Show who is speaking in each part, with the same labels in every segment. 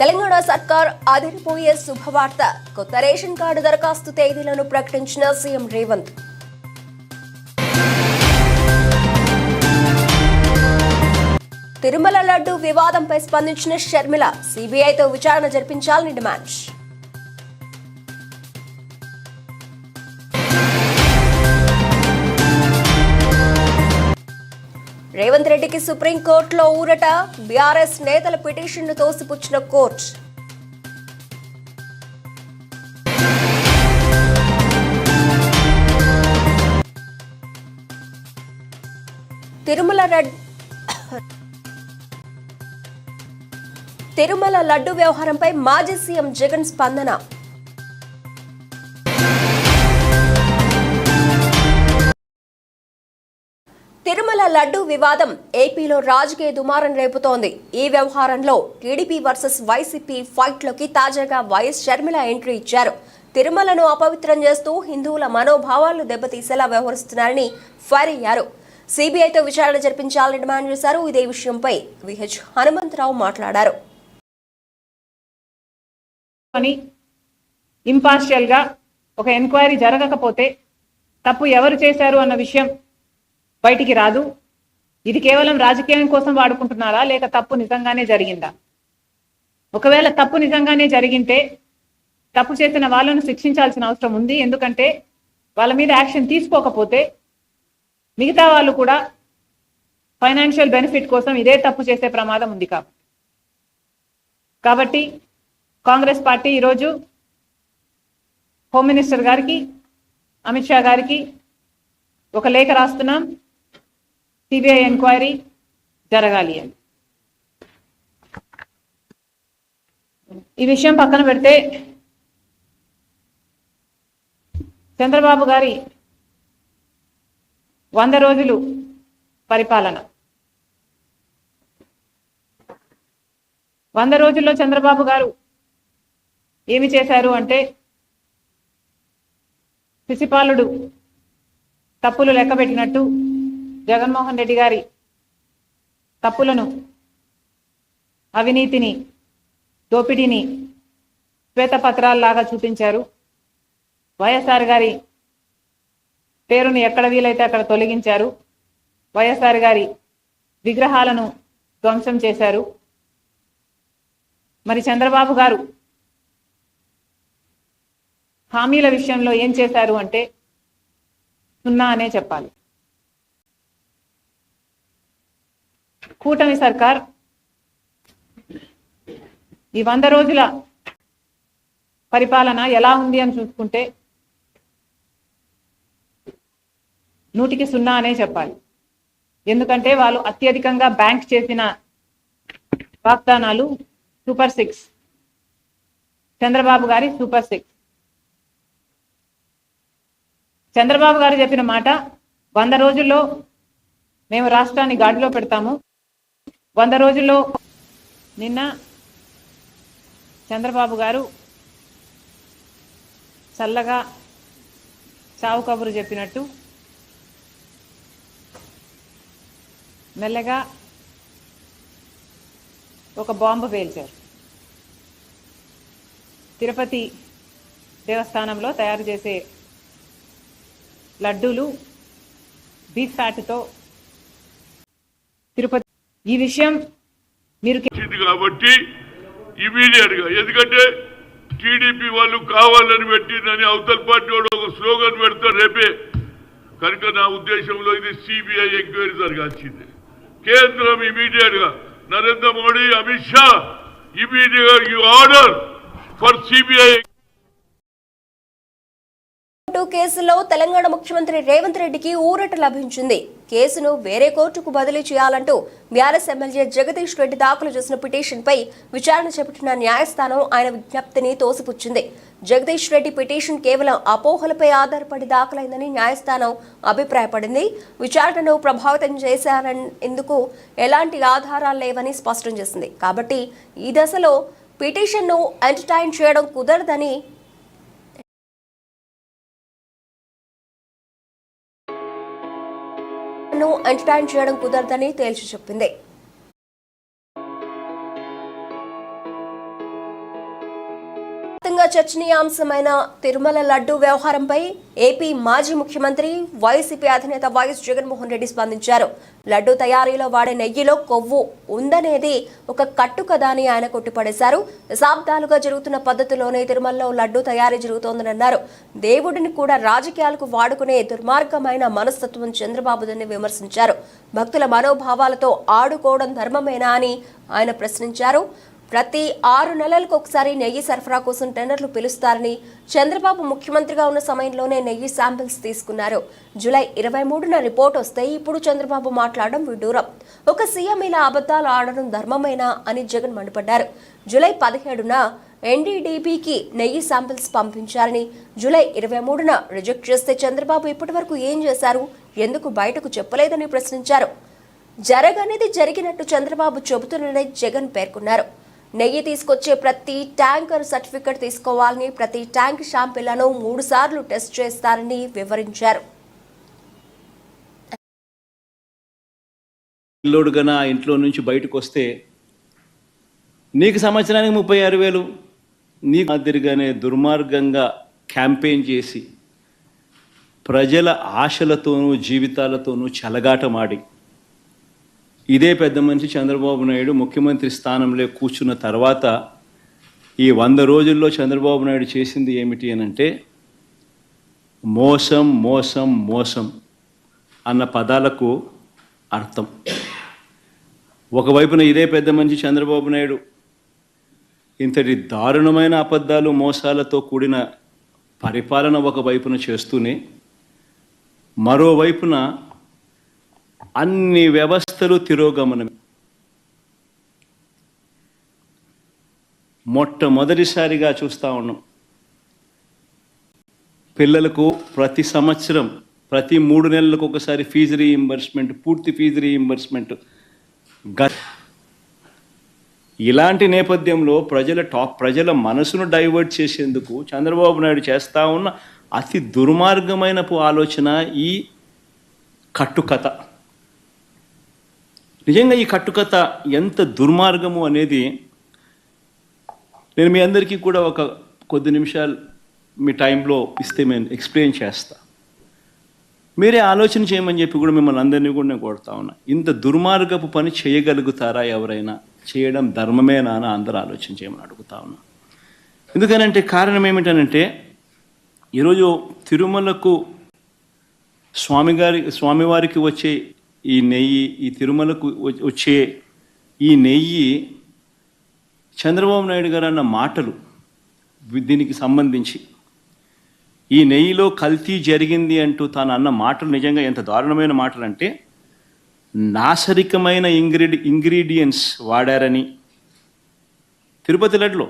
Speaker 1: తెలంగాణ సర్కార్ అదిరిపోయే శుభవార్త. కొత్త రేషన్ కార్డు దరఖాస్తు తేదీలను ప్రకటించిన సీఎం రేవంత్. తిరుమల లడ్డు వివాదంపై స్పందించిన షర్మిల. సీబీఐతో విచారణ జరిపించాలని డిమాండ్. రేవంత్ రెడ్డికి సుప్రీంకోర్టులో ఊరట. బీఆర్ఎస్ నేతల పిటిషన్ను తోసిపుచ్చిన కోర్టు. తిరుమల లడ్డు వ్యవహారంపై మాజీ సీఎం జగన్ స్పందన. తిరుమల లడ్డు వివాదం ఏపీలో రాజకీయ దుమారం రేపుతోంది. ఈ వ్యవహారంలో టీడీపీ వర్సెస్ వైసీపీ ఫైట్లోకి తాజాగా వైఎస్ షర్మిల ఎంట్రీ ఇచ్చారు. తిరుమలను అపవిత్రం చేస్తూ హిందువుల మనోభావాలను దెబ్బతీసేలా వ్యవహరిస్తున్నారని ఫైర్ అయ్యారు. సీబీఐతో విచారణ జరిపించాలని డిమాండ్ చేశారు. ఇదే విషయంపై విహెచ్ హనుమంతరావు మాట్లాడారు.
Speaker 2: ఇంపార్షియల్ గా ఒక ఎంక్వైరీ జరగకపోతే తప్పు ఎవరు చేశారు అన్న విషయం బయటికి రాదు. ఇది కేవలం రాజకీయం కోసం వాడుకుంటున్నారా లేక తప్పు నిజంగానే జరిగిందా? ఒకవేళ తప్పు నిజంగానే జరిగింటే తప్పు చేసిన వాళ్ళను శిక్షించాల్సిన అవసరం ఉంది. ఎందుకంటే వాళ్ళ మీద యాక్షన్ తీసుకోకపోతే మిగతా వాళ్ళు కూడా ఫైనాన్షియల్ బెనిఫిట్ కోసం ఇదే తప్పు చేసే ప్రమాదం ఉంది. కాబట్టి కాంగ్రెస్ పార్టీ ఈరోజు హోమ్ మినిస్టర్ గారికి, అమిత్ షా గారికి ఒక లేఖ రాస్తున్నాం. సిబిఐ ఎంక్వైరీ జరగాలి అని. ఈ విషయం పక్కన పెడితే చంద్రబాబు గారి 100 రోజులు పరిపాలన, 100 రోజుల్లో చంద్రబాబు గారు ఏమి చేశారు అంటే, శిశుపాలుడు తప్పులు లెక్కబెట్టినట్టు జగన్మోహన్ రెడ్డి గారి తప్పులను, అవినీతిని, దోపిడీని శ్వేతపత్రాల్లాగా చూపించారు. వైఎస్ఆర్ గారి పేరును ఎక్కడ వీలైతే అక్కడ తొలగించారు. వైఎస్ఆర్ గారి విగ్రహాలను ధ్వంసం చేశారు. మరి చంద్రబాబు గారు హామీల విషయంలో ఏం చేశారు అంటే 0 అనే చెప్పాలి. కూటమి సర్కార్ ఈ 100 రోజుల పరిపాలన ఎలా ఉంది అని చూసుకుంటే 100కి 0 అనే చెప్పాలి. ఎందుకంటే వాళ్ళు అత్యధికంగా బ్యాంక్ చేసిన వాగ్దానాలు సూపర్ 6, చంద్రబాబు గారి సూపర్ 6. చంద్రబాబు గారు చెప్పిన మాట 100 రోజుల్లో మేము రాష్ట్రాన్ని గాడిలో పెడతాము. 100 రోజుల్లో నిన్న చంద్రబాబు గారు చల్లగా చావు కబురు చెప్పినట్టు మెల్లగా ఒక బాంబు పేల్చారు. తిరుపతి దేవస్థానంలో తయారు చేసే లడ్డూలు బీఫ్ ఫ్యాట్తో తిరుపతి, ఈ విషయం మీరు
Speaker 3: కాబట్టి ఇమీడియట్ గా, ఎందుకంటే టీడీపీ వాళ్ళు కావాలని పెట్టిందని అవతల పార్టీ వాడు ఒక స్లోగన్ పెడతారు రేపే. కనుక నా ఉద్దేశంలో ఇది సిబిఐ ఎంక్వైరీ జరగాల్సిందే. కేంద్రం ఇమీడియట్ గా, నరేంద్ర మోడీ, అమిత్ షా ఇమీడియట్ గా యు ఆర్డర్ ఫర్ సిబిఐ.
Speaker 1: కేసులో తెలంగాణ ముఖ్యమంత్రి రేవంత్ రెడ్డికి ఊరట లభించింది. కేసును వేరే కోర్టుకు బదిలీ చేయాలంటూ బీఆర్ఎస్ ఎమ్మెల్యే జగదీష్ రెడ్డి దాఖలు చేసిన పిటిషన్పై విచారణ చేపట్టిన న్యాయస్థానం ఆయన విజ్ఞప్తిని తోసిపుచ్చింది. జగదీష్ రెడ్డి పిటిషన్ కేవలం అపోహలపై ఆధారపడి దాఖలైందని న్యాయస్థానం అభిప్రాయపడింది. విచారణను ప్రభావితం చేశారెందుకు ఎలాంటి ఆధారాలు లేవని స్పష్టం చేసింది. కాబట్టి ఈ దశలో పిటిషన్ను ఎంటర్టైన్ చేయడం కుదరదని ఎంటర్టైన్ చేయడం కుదరదని తేల్చి చెప్పింది. రోజులుగా చర్చనీయాంశమైన తిరుమల లడ్డు వ్యవహారంపై ఏపీ మాజీ ముఖ్యమంత్రి వైసీపీ అధినేత వైఎస్ జగన్మోహన్ రెడ్డి స్పందించారు. లడ్డు తయారీలో వాడే నెయ్యిలో కొవ్వు ఉందనేది ఒక కట్టుకథ అని ఆయన కొట్టిపడేశారు. దశాబ్దాలుగా జరుగుతున్న పద్ధతిలోనే తిరుమలలో లడ్డు తయారీ జరుగుతోందని అన్నారు. దేవుడిని కూడా రాజకీయాలకు వాడుకునే దుర్మార్గమైన మనస్తత్వం చంద్రబాబుదని విమర్శించారు. భక్తుల మనోభావాలతో ఆడుకోవడం ధర్మమేనా అని ఆయన ప్రశ్నించారు. ప్రతి 6 నెలలకు ఒకసారి నెయ్యి సరఫరా కోసం టెండర్లు పిలుస్తారని, చంద్రబాబు ముఖ్యమంత్రిగా ఉన్న సమయంలోనే నెయ్యి శాంపిల్స్ తీసుకున్నారు. జూలై 23న రిపోర్ట్ వస్తే ఇప్పుడు చంద్రబాబు మాట్లాడడం విడ్డూరం. ఒక సీఎం ఇలా అబద్ధాలు ఆడడం ధర్మమేనా అని జగన్ మండిపడ్డారు. జూలై 17న ఎన్డీడీబీకి నెయ్యి శాంపిల్స్ పంపించారని, జూలై 23న రిజెక్ట్ చేస్తే చంద్రబాబు ఇప్పటి వరకు ఏం చేశారు, ఎందుకు బయటకు చెప్పలేదని ప్రశ్నించారు. జరగనిది జరిగినట్టు చంద్రబాబు చెబుతున్నారని జగన్ పేర్కొన్నారు. నెయ్యి తీసుకొచ్చే ప్రతి ట్యాంకర్ సర్టిఫికెట్ తీసుకోవాలని, ప్రతి ట్యాంక్ శాంపిళ్లను 3 సార్లు టెస్ట్ చేస్తారని వివరించారు.
Speaker 4: పిల్లోడుగా ఇంట్లో నుంచి బయటకు వస్తే నీకు సంవత్సరానికి 36,000, నీకు మాదిరిగానే దుర్మార్గంగా క్యాంపెయిన్ చేసి ప్రజల ఆశలతోనూ జీవితాలతోనూ చెలగాటమాడి ఇదే పెద్ద మనిషి చంద్రబాబు నాయుడు ముఖ్యమంత్రి స్థానంలో కూర్చున్న తర్వాత ఈ 100 రోజుల్లో చంద్రబాబు నాయుడు చేసింది ఏమిటి అనంటే మోసం మోసం మోసం అన్న పదాలకు అర్థం. ఒకవైపున ఇదే పెద్ద మనిషి చంద్రబాబు నాయుడు ఇంతటి దారుణమైన అబద్ధాలు మోసాలతో కూడిన పరిపాలన ఒకవైపున చేస్తూనే మరోవైపున అన్ని వ్యవస్థలు తిరోగమనం. మొట్టమొదటిసారిగా చూస్తూ ఉన్నాం పిల్లలకు ప్రతి సంవత్సరం ప్రతి 3 నెలలకు ఒకసారి ఫీజు రీయింబర్స్మెంట్, పూర్తి ఫీజు రీయింబర్స్మెంట్. ఇలాంటి నేపథ్యంలో ప్రజల మనసును డైవర్ట్ చేసేందుకు చంద్రబాబు నాయుడు చేస్తూ ఉన్న అతి దుర్మార్గమైన ఆలోచన ఈ కట్టుకథ. నిజంగా ఈ కట్టుకథ ఎంత దుర్మార్గము అనేది నేను మీ అందరికీ కూడా ఒక కొద్ది నిమిషాలు మీ టైంలో ఇస్తే నేను ఎక్స్ప్లెయిన్ చేస్తా. మీరే ఆలోచన చేయమని చెప్పి కూడా మిమ్మల్ని అందరినీ కూడా నేను కోరుతా ఉన్నా. ఇంత దుర్మార్గపు పని చేయగలుగుతారా ఎవరైనా? చేయడం ధర్మమేనా అని అందరూ ఆలోచన చేయమని అడుగుతా ఉన్నా. ఎందుకనంటే కారణం ఏమిటనంటే ఈరోజు తిరుమలకు స్వామివారికి వచ్చే ఈ నెయ్యి, ఈ తిరుమలకు వచ్చే ఈ నెయ్యి చంద్రబాబు నాయుడు గారు అన్న మాటలు దీనికి సంబంధించి ఈ నెయ్యిలో కల్తీ జరిగింది అంటూ తాను అన్న మాటలు నిజంగా ఎంత దారుణమైన మాటలు అంటే నాశరికమైన ఇంగ్రీడియంట్స్ వాడారని, తిరుపతి లడ్డులో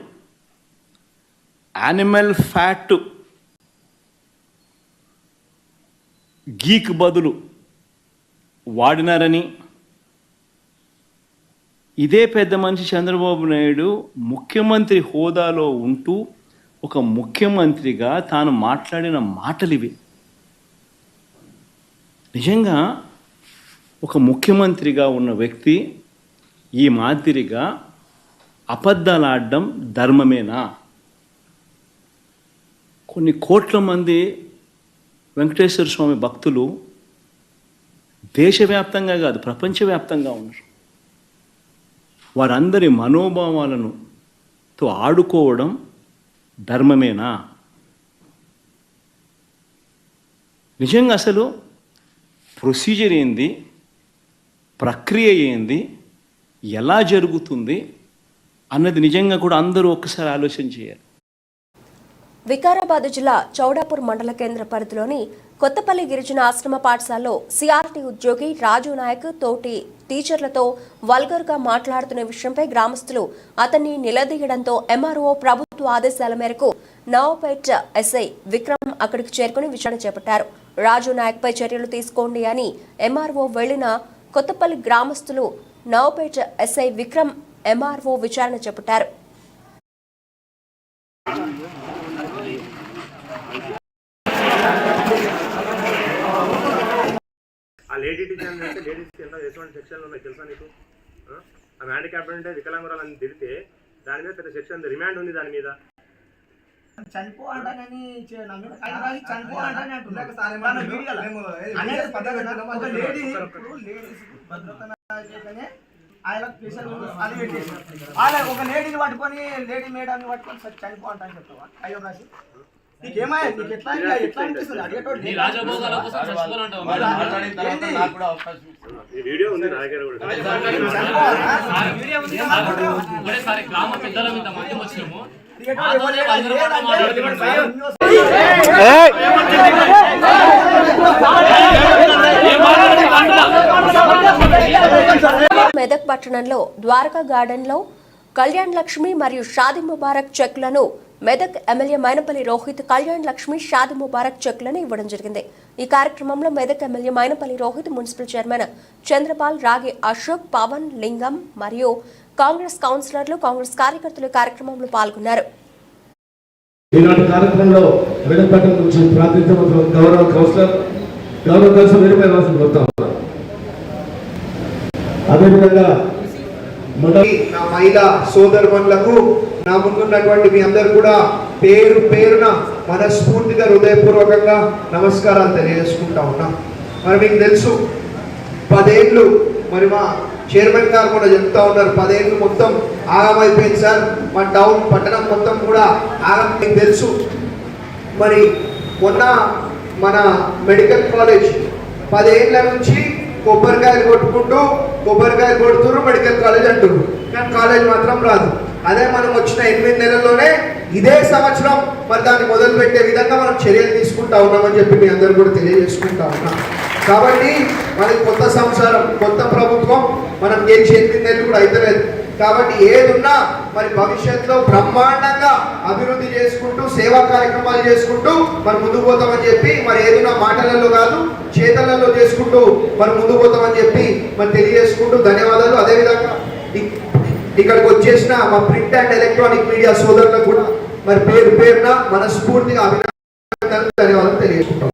Speaker 4: యానిమల్ ఫ్యాట్ గీక్ బదులు వాడినారని, ఇదే పెద్ద మనిషి చంద్రబాబు నాయుడు ముఖ్యమంత్రి హోదాలో ఉంటూ ఒక ముఖ్యమంత్రిగా తాను మాట్లాడిన మాటలు ఇవి. నిజంగా ఒక ముఖ్యమంత్రిగా ఉన్న వ్యక్తి ఈ మాదిరిగా అబద్ధాలు ఆడడం ధర్మమేనా? కొన్ని కోట్ల మంది వెంకటేశ్వర స్వామి భక్తులు దేశవ్యాప్తంగా కాదు ప్రపంచవ్యాప్తంగా ఉన్నారు. వారందరి మనోభావాలతో ఆడుకోవడం ధర్మమేనా? నిజంగా అసలు ప్రొసీజర్ ఏంది, ప్రక్రియ ఏంది, ఎలా జరుగుతుంది అన్నది నిజంగా కూడా అందరూ ఒక్కసారి ఆలోచన చేయాలి.
Speaker 1: వికారాబాద్ జిల్లా చౌడాపూర్ మండల కేంద్ర పరిధిలోని కొత్తపల్లి గిరిజన ఆశ్రమ పాఠశాలలో సిఆర్టీ ఉద్యోగి రాజు నాయక్ తోటి టీచర్లతో వల్గర్గా మాట్లాడుతున్న విషయంపై గ్రామస్తులు అతన్ని నిలదీయడంతో ఎంఆర్ఓ ప్రభుత్వ ఆదేశాల మేరకు నవాపేట్ ఎస్ఐ విక్రమ్ అక్కడికి చేరుకుని విచారణ చేపట్టారు. రాజు నాయక్ పై చర్యలు తీసుకోండి అని ఎంఆర్ఓ వెళ్లిన కొత్తపల్లి గ్రామస్తులు నవాపేట్ ఎస్ఐ విక్రమ్ ఎంఆర్ఓ విచారణ చేపట్టారు.
Speaker 5: ఆ లేడీ టీచర్ అంటే లేడీస్కి ఎంత ఎటువంటి సెక్షన్లు ఉన్నాయి తెలుసా నీకు? ఆ హ్యాండిక్యాప్ అంటే వికలాంగురాలు అని తిరిగితే దాని మీద పెద్ద సెక్షన్ రిమాండ్ ఉంది. దాని మీద
Speaker 6: చనిపో అంటానని చనిపో అంటానే అంటున్నాను. ఆయన స్పెషల్ అది పెట్టేసి ఆయన ఒక లేడీని పట్టుకొని లేడీ మేడాన్ని పట్టుకొని చనిపో అంటాను చెప్తావా? అయ్యో రాసి నీకేమయ్యా, నీకు ఎట్లా అనిపిస్తుంది? అడిగేటోడు
Speaker 1: మెదక్ పట్టణంలో ద్వారకా గార్డెన్ లో కళ్యాణ్ లక్ష్మి మరియు షాదీ ముబారక్ చెక్లను మెదక్ ఎమ్మెల్యే మైనపల్లి రోహిత్ కళ్యాణ్ లక్ష్మి షాదీ ముబారక్ చెక్లను ఇవ్వడం జరిగింది. ఈ కార్యక్రమంలో Medak MLA Mainapalli Rohit, municipal chairman Chanderpaul, రాగి అశోక్, పవన్, లింగం మరియు కాంగ్రెస్ కౌన్సిలర్లు, కాంగ్రెస్ కార్యకర్తలు కార్యక్రమంలో పాల్గొన్నారు.
Speaker 7: ఈనాటి కార్యక్రమంలో మెదక్పట్నం నుంచి ప్రాతినిధ్యం గౌరవ కౌన్సిలర్ అదేవిధంగా
Speaker 8: నా మహిళా సోదరులకు, నా ముందున్నటువంటి మీ అందరు కూడా పేరు పేరున మనస్ఫూర్తిగా హృదయపూర్వకంగా నమస్కారాలు తెలియజేసుకుంటా ఉన్నాం. మరి మీకు తెలుసు 10 ఏళ్ళు, మరి మా చైర్మన్ గారు కూడా చెప్తా ఉన్నారు, 10 ఏళ్ళు మొత్తం ఆగమైపోయింది సార్, మా టౌన్ పట్టణం మొత్తం కూడా ఆగం. మీకు తెలుసు మరి మొన్న మన మెడికల్ కాలేజ్ 10 ఏళ్ళ నుంచి కొబ్బరికాయలు కొడుతున్నారు, మెడికల్ కాలేజ్ అంటున్నారు, కానీ కాలేజ్ మాత్రం రాదు. అదే మనం వచ్చిన 8 నెలల్లోనే ఇదే సంవత్సరం మరి దాన్ని మొదలు పెట్టే విధంగా మనం చర్యలు తీసుకుంటా ఉన్నామని చెప్పి మీ అందరూ కూడా తెలియజేసుకుంటా ఉన్నాం. కాబట్టి మనకి కొత్త సంవత్సరం, కొత్త ప్రభుత్వం, మనం గెలిచి 8 నెలలు కూడా అయితలేదు. కాబట్టి ఏదున్నా మరి భవిష్యత్తులో బ్రహ్మాండంగా అభివృద్ధి చేసుకుంటూ సేవా కార్యక్రమాలు చేసుకుంటూ మరి ముందుకు పోతామని చెప్పి, మరి ఏదున్నా మాటలలో కాదు చేతలలో చేసుకుంటూ మరి ముందుకు పోతామని చెప్పి మరి తెలియజేసుకుంటూ ధన్యవాదాలు. అదేవిధంగా ఇక్కడికి వచ్చేసిన మా ప్రింట్ అండ్ ఎలక్ట్రానిక్ మీడియా సోదరులకు కూడా మరి పేరు పేరున మనస్ఫూర్తిగా అభినందనలు, ధన్యవాదాలు తెలియజేసుకుంటాం.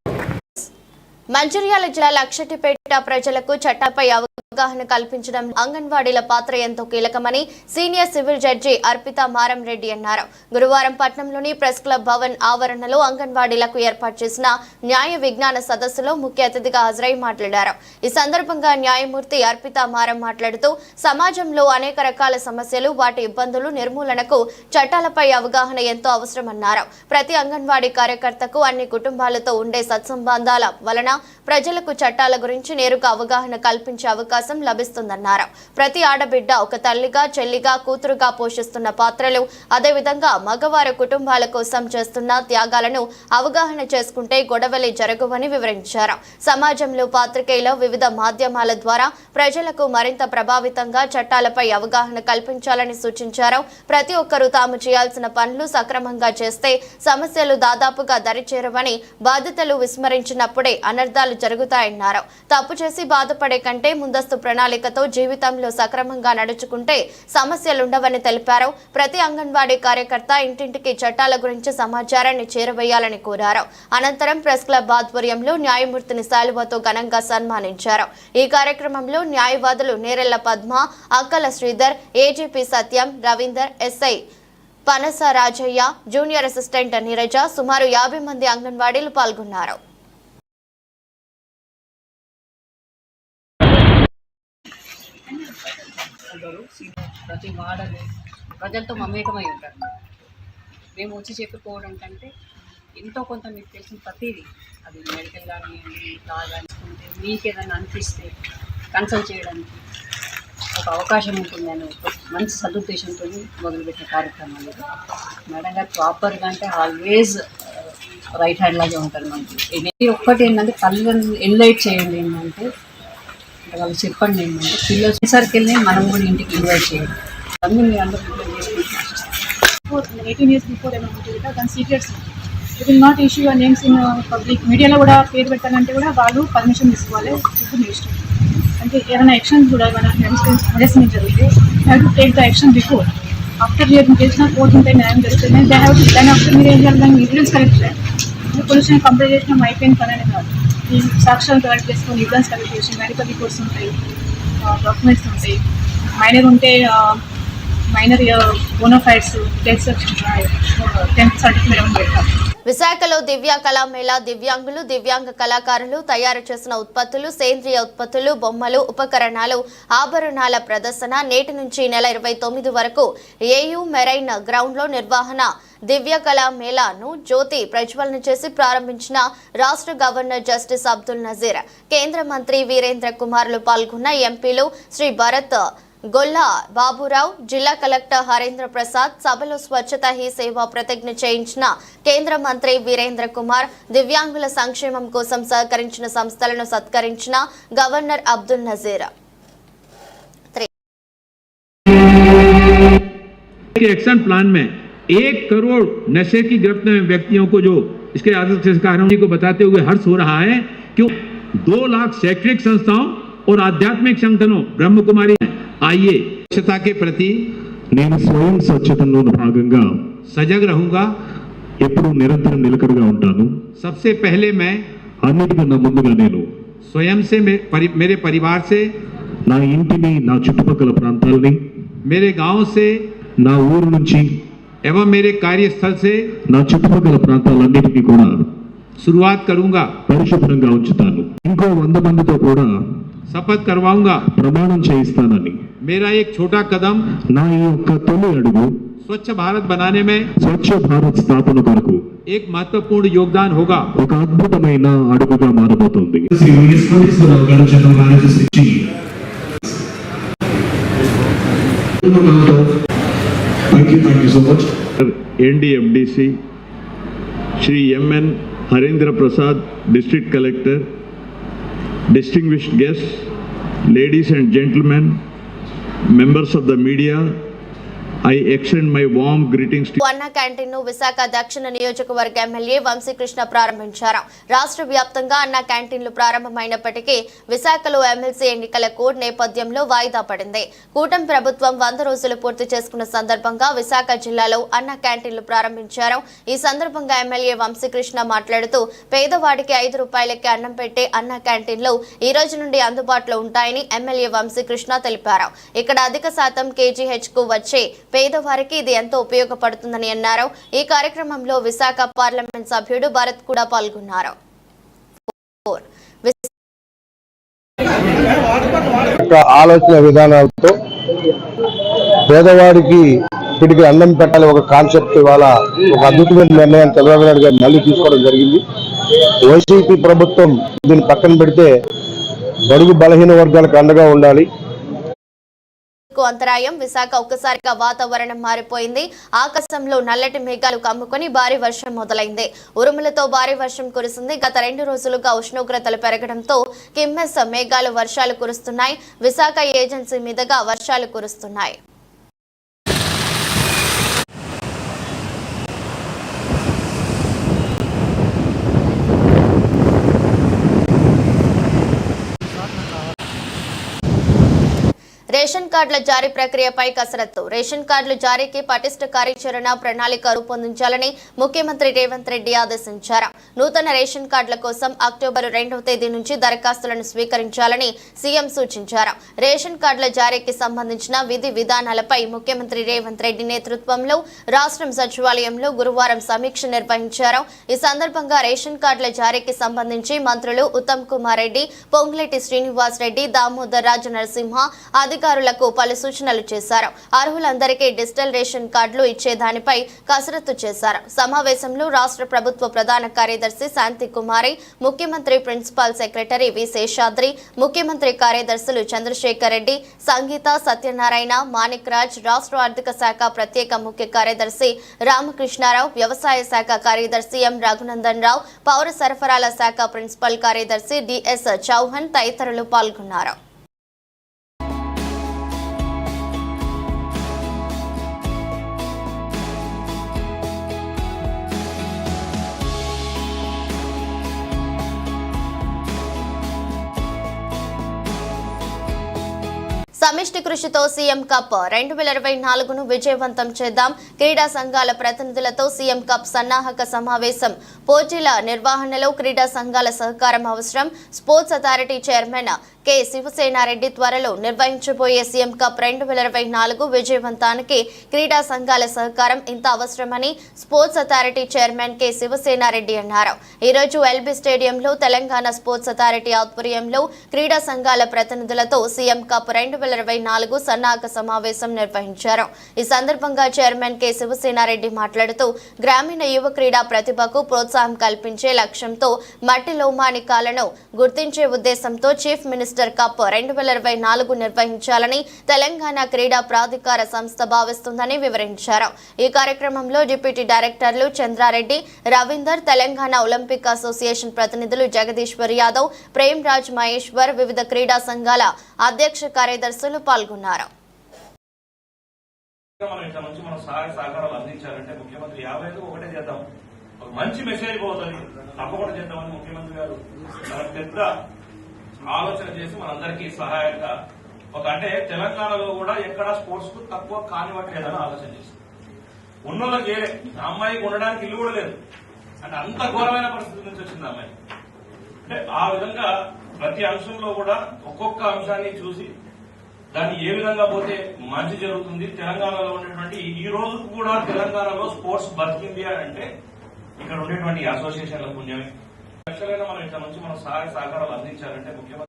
Speaker 9: మంచిర్యాల జిల్లా లక్షటిపేట ప్రజలకు చట్టాలపై అవగాహన కల్పించడం అంగన్వాడీల పాత్ర ఎంతో కీలకమని సీనియర్ సివిల్ జడ్జి అర్పిత మారం రెడ్డి అన్నారు. గురువారం పట్నంలోని ప్రెస్ క్లబ్ భవన్ ఆవరణలో అంగన్వాడీలకు ఏర్పాటు చేసిన న్యాయ విజ్ఞాన సదస్సులో ముఖ్య అతిథిగా హాజరై మాట్లాడారు. ఈ సందర్భంగా న్యాయమూర్తి అర్పిత మారం మాట్లాడుతూ సమాజంలో అనేక రకాల సమస్యలు, వాటి ఇబ్బందులు నిర్మూలనకు చట్టాలపై అవగాహన ఎంతో అవసరమన్నారు. ప్రతి అంగన్వాడీ కార్యకర్తకు అన్ని కుటుంబాలతో ఉండే సత్సంబంధాల వలన ప్రజలకు చట్టాల గురించి నేరుగా అవగాహన కల్పించే అవకాశం లభిస్తుందన్నారు. ప్రతి ఆడబిడ్డ ఒక తల్లిగా, చెల్లిగా, కూతురుగా పోషిస్తున్న పాత్రలు, అదేవిధంగా మగవారి కుటుంబాల కోసం చేస్తున్న త్యాగాలను అవగాహన చేసుకుంటే గొడవలే జరగవని వివరించారు. సమాజంలో పాత్రికేయులు వివిధ మాధ్యమాల ద్వారా ప్రజలకు మరింత ప్రభావితంగా చట్టాలపై అవగాహన కల్పించాలని సూచించారు. ప్రతి ఒక్కరూ తాము చేయాల్సిన పనులు సక్రమంగా చేస్తే సమస్యలు దాదాపుగా దరిచేరవని, బాధ్యతలు విస్మరించినప్పుడే అనర్థాలు జరుగుతాయన్నారు. తప్పు చేసి బాధపడే కంటే ముందస్తు ప్రణాళికతో జీవితంలో సక్రమంగా నడుచుకుంటే సమస్యలుండవని తెలిపారు. ప్రతి అంగన్వాడీ కార్యకర్త ఇంటింటికి చట్టాల గురించి సమాచారాన్ని చేరవేయాలని కోరారు. అనంతరం ప్రెస్ క్లబ్ ఆధ్వర్యంలో న్యాయమూర్తిని శాలువాతో ఘనంగా సన్మానించారు. ఈ కార్యక్రమంలో న్యాయవాదులు నేరెళ్ల పద్మ, అక్కల శ్రీధర్, ఏజీపీ సత్యం, రవీందర్, ఎస్ఐ పనస రాజయ్య, జూనియర్ అసిస్టెంట్ నీరజ, సుమారు 50 మంది అంగన్వాడీలు పాల్గొన్నారు.
Speaker 10: ప్రతి వాడని ప్రజలతో మమేకమై ఉంటారు. మేము వచ్చి చెప్పుకోవడం కంటే ఎంతో కొంత మీకు తెలిసిన ప్రతిదీ, అది మెడికల్ కానివ్వండి, లా కానివ్వండి, మీకు ఏదైనా అనిపిస్తే కన్సల్ట్ చేయడానికి ఒక అవకాశం ఉంటుందని ఒక మంచి సదుద్దేశంతో మొదలుపెట్టిన కార్యక్రమాలు. మేడం గారు ప్రాపర్గా అంటే ఆల్వేస్ రైట్ హ్యాండ్ లాగే ఉంటారు మనకి. ఒక్కటి ఏంటంటే తల్లిదండ్రులు ఎన్లైట్ చేయండి ఏంటంటే వాళ్ళు చెప్పండి ఏంటంటే పిల్లలు సర్కిల్ని మనం కూడా ఇంటికి ఇన్వైట్ చేయాలి. అన్నీ మీరు అందరూ ప్రిపేర్ చేసుకుంటున్నారు.
Speaker 11: 18 years బిఫోర్ ఏమైనా ఉంటుంది కదా, దాని secrets you will not issue your names in public. మీడియాలో కూడా పేరు పెట్టాలంటే కూడా వాళ్ళు పర్మిషన్ తీసుకోవాలి. ఇప్పుడు ఇష్టం అంటే ఏమైనా యాక్షన్ కూడా ఏమైనా హెరాస్మెంట్ జరిగితే have to take the action before. After మీరు చేసిన కోర్టు ఉంటే న్యాయం జరుగుతుంది. దాని ఆఫ్టర్ మీరు ఏం చేయాలి, దాన్ని ఎవిడెన్స్ కలెక్ట్ చేయాలి. పోలీసుని కంప్లైంట్ చేసిన అయిపోయిన పని అనేది కాదు. ఈ సాక్ష్యాలు కలెక్ట్ చేసుకొని ఎవిడెన్స్ కలెక్ట్ చేసి మెడికల్ రిపోర్ట్స్ ఉంటాయి, డాక్యుమెంట్స్ ఉంటాయి. మైనర్ ఉంటే మైనర్ బోనోఫైడ్స్ 10th సర్టిఫికేట్ పెడతాం.
Speaker 9: విశాఖలో దివ్య కళామేళా దివ్యాంగులు, దివ్యాంగ కళాకారులు తయారు చేసిన ఉత్పత్తులు, సేంద్రియ ఉత్పత్తులు, బొమ్మలు, ఉపకరణాలు, ఆభరణాల ప్రదర్శన నేటి నుంచి నెల 29 వరకు ఏయూ మెరైన్ గ్రౌండ్లో నిర్వహణ. దివ్య కళామేళాను జ్యోతి ప్రజ్వలన చేసి ప్రారంభించిన రాష్ట్ర గవర్నర్ జస్టిస్ అబ్దుల్ నజీర్, కేంద్ర మంత్రి వీరేంద్ర కుమార్లు పాల్గొన్న ఎంపీలు శ్రీ భరత్ గొల్లా బాబురావు, జిల్లా కలెక్టర్ హరేంద్ర ప్రసాద్. సభలో స్వచ్ఛత హీ సేవ ప్రతిజ్ఞ చేయించిన కేంద్ర మంత్రి వీరేంద్ర కుమార్, దివ్యాంగుల సంక్షేమం కోసం సహకరించిన సంస్థలను సత్కరించిన governor Abdul Nazeer.
Speaker 12: Action plan में 1 करोड़ नशे की गिरफ्त में व्यक्तियों को जो इसके आदि को बताते हुए हर्ष हो रहा है कि 2 लाख शैक्षणिक संस्थाओं और आध्यात्मिक संगठनों ब्रह्म कुमारी आइए स्वच्छता के प्रति
Speaker 7: నేను స్వయం స్వచ్ఛతలో భాగంగా
Speaker 12: सजग रहूंगा,
Speaker 7: ఎప్పుడూ నిరంతరం నిలకడగా ఉంటాను.
Speaker 12: सबसे पहले मैं
Speaker 7: అన్నిటికన్నా ముందుగా నేను
Speaker 12: स्वयं से मेरे परिवार से,
Speaker 7: నా ఇంటిని, నా చుట్టుపక్కల ప్రాంతాలని,
Speaker 12: मेरे गांव से
Speaker 7: నా ఊరు నుంచి
Speaker 12: एवं मेरे कार्यस्थल से
Speaker 7: నా చుట్టుపక్కల ప్రాంతాలన్నిటికీ కూడా
Speaker 12: शुरुआत करूंगा,
Speaker 7: పరిశుభ్రంగా ఉంచుతాను. ఇంకో 100 మందితో కూడా
Speaker 12: शपथ करवाऊंगा,
Speaker 7: ప్రమాణం చేయిస్తానని.
Speaker 12: मेरा एक छोटा कदम
Speaker 7: నా ఈ యొక్క తొలి అడుగు
Speaker 12: स्वच्छ भारत बनाने में
Speaker 7: స్వచ్ఛ భారత్ స్థాపన కొరకు
Speaker 12: एक महत्वपूर्ण योगदान होगा.
Speaker 7: ఒక అద్భుతమైన అడుగుగా మారబోతోంది.
Speaker 12: NDMDC Shri MN Harendra Prasad, district collector, distinguished guests, ladies and gentlemen, members of the media, I extend my warm greetings to
Speaker 9: అన్న క్యాంటీన్ ను విశాఖ దక్షిణ నియోజకవర్గ ఎమ్మెల్యే వంశీకృష్ణ ప్రారంభించారు. రాష్ట్ర వ్యాప్తంగా అన్న క్యాంటీన్లు ప్రారంభమైనప్పటికీ విశాఖలో ఎమ్మెల్సీ ఎన్నికల కోడ్ నేపథ్యంలో వాయిదా పడింది. కూటమి ప్రభుత్వం 100 రోజులు పూర్తి చేసుకున్న సందర్భంగా విశాఖ జిల్లాలో అన్న క్యాంటీన్లు ప్రారంభించారు. ఈ సందర్భంగా ఎమ్మెల్యే వంశీకృష్ణ మాట్లాడుతూ పేదవాడికి 5 రూపాయలకి అన్నం పెట్టే అన్న క్యాంటీన్లు ఈ రోజు నుండి అందుబాటులో ఉంటాయని ఎమ్మెల్యే వంశీకృష్ణ తెలిపారు. ఇక్కడ అధిక శాతం KGH కు వచ్చే పేదవారికి ఇది ఎంతో ఉపయోగపడుతుందని అన్నారు. ఈ కార్యక్రమంలో విశాఖ పార్లమెంట్ సభ్యుడు భరత్ కూడా పాల్గొన్నారు.
Speaker 13: ఆలోచన విధానాలతో పేదవాడికి ఇప్పటికి అన్నం పెట్టాలి ఒక కాన్సెప్ట్ ఇవాళ ఒక అద్భుతమైన నిర్ణయం చంద్రబాబు నాయుడు గారు మళ్ళీ తీసుకోవడం జరిగింది. వైసీపీ ప్రభుత్వం దీన్ని పక్కన పెడితే బడుగు బలహీన వర్గాలకు అండగా ఉండాలి.
Speaker 9: అంతరాయం విశాఖ ఒక్కసారిగా వాతావరణం మారిపోయింది. ఆకాశంలో నల్లటి మేఘాలు కమ్ముకొని భారీ వర్షం మొదలైంది. ఉరుములతో భారీ వర్షం కురిసింది. గత 2 రోజులుగా ఉష్ణోగ్రతలు పెరగడంతో కిమ్మెస్ మేఘాలు వర్షాలు కురుస్తున్నాయి. విశాఖ ఏజెన్సీ మీదుగా వర్షాలు కురుస్తున్నాయి. రేషన్ కార్డుల జారీ ప్రక్రియపై కసరత్తు. రేషన్ కార్డుల జారీకి పటిష్ట కార్యాచరణ ప్రణాళిక రూపొందించాలని ముఖ్యమంత్రి రేవంత్ రెడ్డి ఆదేశించారు. నూతన రేషన్ కార్డుల కోసం అక్టోబర్ 2వ తేదీ నుంచి దరఖాస్తులను స్వీకరించాలని సీఎం సూచించారు. రేషన్ కార్డుల జారీకి సంబంధించిన విధి విధానాలపై ముఖ్యమంత్రి రేవంత్ రెడ్డి నేతృత్వంలో రాష్ట్రం సచివాలయంలో గురువారం సమీక్ష నిర్వహించారు. ఈ సందర్భంగా రేషన్ కార్డుల జారీకి సంబంధించి మంత్రులు ఉత్తమ్ కుమార్ రెడ్డి, పొంగులేటి శ్రీనివాస్ రెడ్డి, దామోదర్ రాజ నరసింహ అధికారులకు పలు సూచనలు చేశారు. అర్హులందరికీ డిజిటల్ రేషన్ కార్డులు ఇచ్చేదానిపై కసరత్తు చేశారు. సమావేశంలో రాష్ట్ర ప్రభుత్వ ప్రధాన కార్యదర్శి శాంతి కుమారి, ముఖ్యమంత్రి ప్రిన్సిపల్ సెక్రటరీ వి శేషాద్రి, ముఖ్యమంత్రి కార్యదర్శులు చంద్రశేఖర్ రెడ్డి, సంగీత, సత్యనారాయణ, మాణిక్ రాజ్, రాష్ట్ర ఆర్థిక శాఖ ప్రత్యేక ముఖ్య కార్యదర్శి రామకృష్ణారావు, వ్యవసాయ శాఖ కార్యదర్శి ఎం రఘునందన్ రావు, పౌర సరఫరాల శాఖ ప్రిన్సిపల్ కార్యదర్శి డిఎస్ చౌహాన్ తదితరులు పాల్గొన్నారు. సమిష్టి కృషితో సీఎం కప్ 2024ను విజయవంతం చేద్దాం. క్రీడా సంఘాల ప్రతినిధులతో సీఎం కప్ సన్నాహక సమావేశం. పోటీల నిర్వహణలో క్రీడా సంఘాల సహకారం అవసరం. Sports authority chairman K Shiva Sena Reddy త్వరలో నిర్వహించబోయే సీఎం కప్ 2024 విజయవంతానికి క్రీడా సంఘాల సహకారం ఇంత అవసరమని sports authority chairman K Shiva Sena Reddy అన్నారు. ఈ రోజు ఎల్బీ స్టేడియంలో తెలంగాణ స్పోర్ట్స్ అథారిటీ ఆధ్వర్యంలో క్రీడా సంఘాల ప్రతినిధులతో సీఎం కప్ 2024 సన్నాహక సమావేశం నిర్వహించారు. ఈ సందర్భంగా చైర్మన్ కె శివసేనారెడ్డి మాట్లాడుతూ గ్రామీణ యువ క్రీడా ప్రతిభకు ప్రోత్సాహం కల్పించే లక్ష్యంతో మట్టి లోమానికాలను గుర్తించే ఉద్దేశంతో చీఫ్ మినిస్టర్ కప్ 2024 నిర్వహించాలని తెలంగాణ క్రీడా ప్రాధికార సంస్థ భావిస్తుందని వివరించారు. ఈ కార్యక్రమంలో డిప్యూటీ డైరెక్టర్లు చంద్రారెడ్డి, రవీందర్, తెలంగాణ ఒలింపిక్ అసోసియేషన్ ప్రతినిధులు జగదీశ్వర్ యాదవ్, ప్రేమ్ రాజ్ మహేశ్వర్, వివిధ క్రీడా సంఘాల అధ్యక్ష కార్యదర్శులు పాల్గొన్నారు.
Speaker 14: మనం సహాయ సహకారాలు అందించాలంటే ముఖ్యమంత్రి 50 ఒకటే చేద్దాం, ఒక మంచి మెసేజ్ పోతుంది తప్పకుండా చేద్దామని ముఖ్యమంత్రి గారు పెద్ద ఆలోచన చేసి మనందరికీ సహాయంగా అంటే తెలంగాణలో కూడా ఎక్కడా స్పోర్ట్స్ కు తక్కువ కానివ్వట్లేదని ఆలోచన చేసి ఉన్నోళ్ళకి చేయలే. అమ్మాయికి ఉండడానికి ఇల్లు కూడా లేదు అంటే అంత ఘోరమైన పరిస్థితి నుంచి వచ్చింది అమ్మాయి. అంటే ఆ విధంగా ప్రతి అంశంలో కూడా ఒక్కొక్క అంశాన్ని చూసి దాన్ని ఏ విధంగా పోతే మంచి జరుగుతుంది. తెలంగాణలో ఉండేటువంటి ఈ రోజు కూడా తెలంగాణలో స్పోర్ట్స్ బతికింది అంటే ఇక్కడ ఉండేటువంటి అసోసియేషన్ల పుణ్యమే. యాక్చువల్గా మనం సహాయ సహకారాలు అందించాలంటే ముఖ్యమంత్రి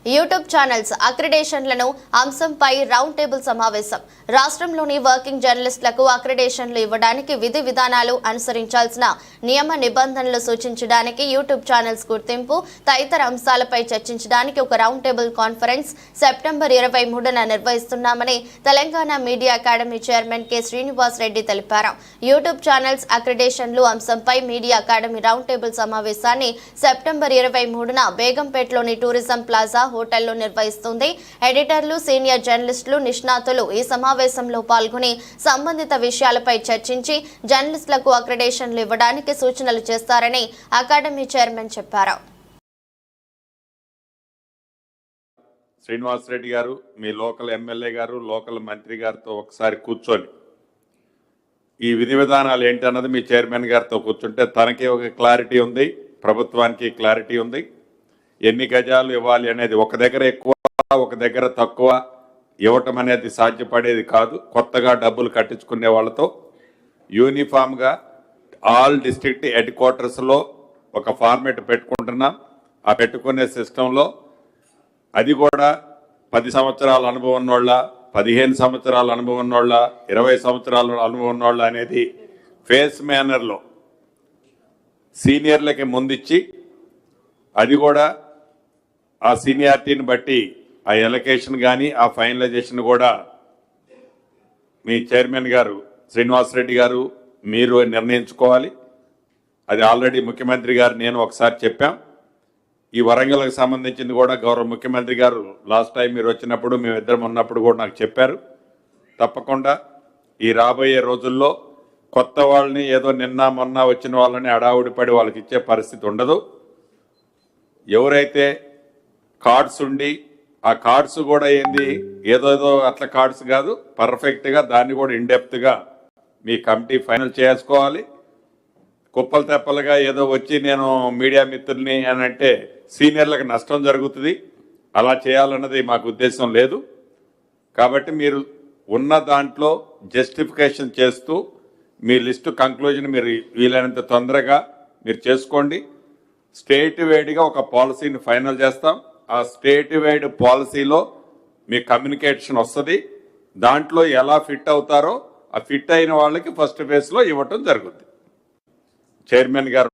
Speaker 9: యూట్యూబ్ ఛానల్స్ అక్రిడేషన్లను అంశంపై రౌండ్ టేబుల్ సమావేశం. రాష్ట్రంలోని వర్కింగ్ జర్నలిస్టులకు అక్రిడేషన్లు ఇవ్వడానికి విధి విధానాలు అనుసరించాల్సిన నియమ నిబంధనలు సూచించడానికి, యూట్యూబ్ ఛానల్స్ గుర్తింపు తదితర అంశాలపై చర్చించడానికి ఒక రౌండ్ టేబుల్ కాన్ఫరెన్స్ సెప్టెంబర్ 23న నిర్వహిస్తున్నామని Telangana media academy chairman K Srinivas Reddy తెలిపారు. యూట్యూబ్ ఛానల్స్ అక్రిడేషన్లు అంశంపై మీడియా అకాడమీ రౌండ్ టేబుల్ సమావేశాన్ని సెప్టెంబర్ 23న బేగంపేటలోని టూరిజం ప్లాజా హోటల్లో నిర్వహిస్తుంది. ఎడిటర్లు, సీనియర్ జర్నలిస్టులు, నిష్ణాతులు ఈ సమావేశంలో పాల్గొని సంబంధిత విషయాలపై చర్చించి జర్నలిస్టులకు అక్రిడేషన్లు ఇవ్వడానికి సూచనలు చేస్తారని అకాడమీ చైర్మన్ చెప్పారు.
Speaker 15: శ్రీనివాస్ రెడ్డి గారు, మీ లోకల్ ఎమ్మెల్యే గారు, లోకల్ మంత్రి గారితో ఒకసారి కూర్చొని ఈ విధి విధానాలు ఏంటన్నది మీ చైర్మన్ గారితో కూర్చుంటే తనకి ఒక క్లారిటీ ఉంది, ప్రభుత్వానికి క్లారిటీ ఉంది. ఎన్ని గజాలు ఇవ్వాలి అనేది ఒక దగ్గర ఎక్కువ, ఒక దగ్గర తక్కువ ఇవ్వటం అనేది సాధ్యపడేది కాదు. కొత్తగా డబ్బులు కట్టించుకునే వాళ్ళతో యూనిఫామ్గా ఆల్ డిస్ట్రిక్ట్ హెడ్ క్వార్టర్స్లో ఒక ఫార్మేట్ పెట్టుకుంటున్నాం. ఆ పెట్టుకునే సిస్టంలో అది కూడా 10 సంవత్సరాల అనుభవం ఉన్నోళ్ళ, 15 సంవత్సరాల అనుభవం ఉన్నోళ్ళ, 20 సంవత్సరాల అనుభవం ఉన్నోళ్ళ అనేది ఫేస్ మేనర్లో సీనియర్లకి ముందిచ్చి అది కూడా ఆ సీనియారిటీని బట్టి ఆ ఎలకేషన్ కానీ ఆ ఫైనలైజేషన్ కూడా మీ చైర్మన్ గారు శ్రీనివాస్ రెడ్డి గారు మీరు నిర్ణయించుకోవాలి. అది ఆల్రెడీ ముఖ్యమంత్రి గారు నేను ఒకసారి చెప్పాం. ఈ వరంగల్కి సంబంధించింది కూడా గౌరవ ముఖ్యమంత్రి గారు లాస్ట్ టైం మీరు వచ్చినప్పుడు మేమిద్దరం ఉన్నప్పుడు కూడా నాకు చెప్పారు. తప్పకుండా ఈ రాబోయే రోజుల్లో కొత్త వాళ్ళని ఏదో నిన్న మొన్న వచ్చిన వాళ్ళని అడావుడిపడి వాళ్ళకి ఇచ్చే పరిస్థితి ఉండదు. ఎవరైతే కార్డ్స్ ఉండి ఆ కార్డ్స్ కూడా ఏంది ఏదోదో అట్లా కార్డ్స్ కాదు, పర్ఫెక్ట్గా దాన్ని కూడా ఇన్డెప్త్గా మీ కమిటీ ఫైనల్ చేసుకోవాలి. కుప్పలు తెప్పలుగా ఏదో వచ్చి నేను మీడియా మిత్రుల్ని అని అంటే సీనియర్లకు నష్టం జరుగుతుంది. అలా చేయాలన్నది మాకు ఉద్దేశం లేదు. కాబట్టి మీరు ఉన్న దాంట్లో జస్టిఫికేషన్ చేస్తూ మీ లిస్టు కంక్లూజన్ మీరు వీలైనంత తొందరగా మీరు చేసుకోండి. స్టేట్ వైడ్గా ఒక పాలసీని ఫైనల్ చేస్తాం. ఆ స్టేట్ వైడ్ పాలసీలో మీ కమ్యూనికేషన్ వస్తుంది. దాంట్లో ఎలా ఫిట్ అవుతారో ఆ ఫిట్ అయిన వాళ్ళకి ఫస్ట్ ఫేజ్లో ఇవ్వటం జరుగుతుంది. చైర్మన్ గారు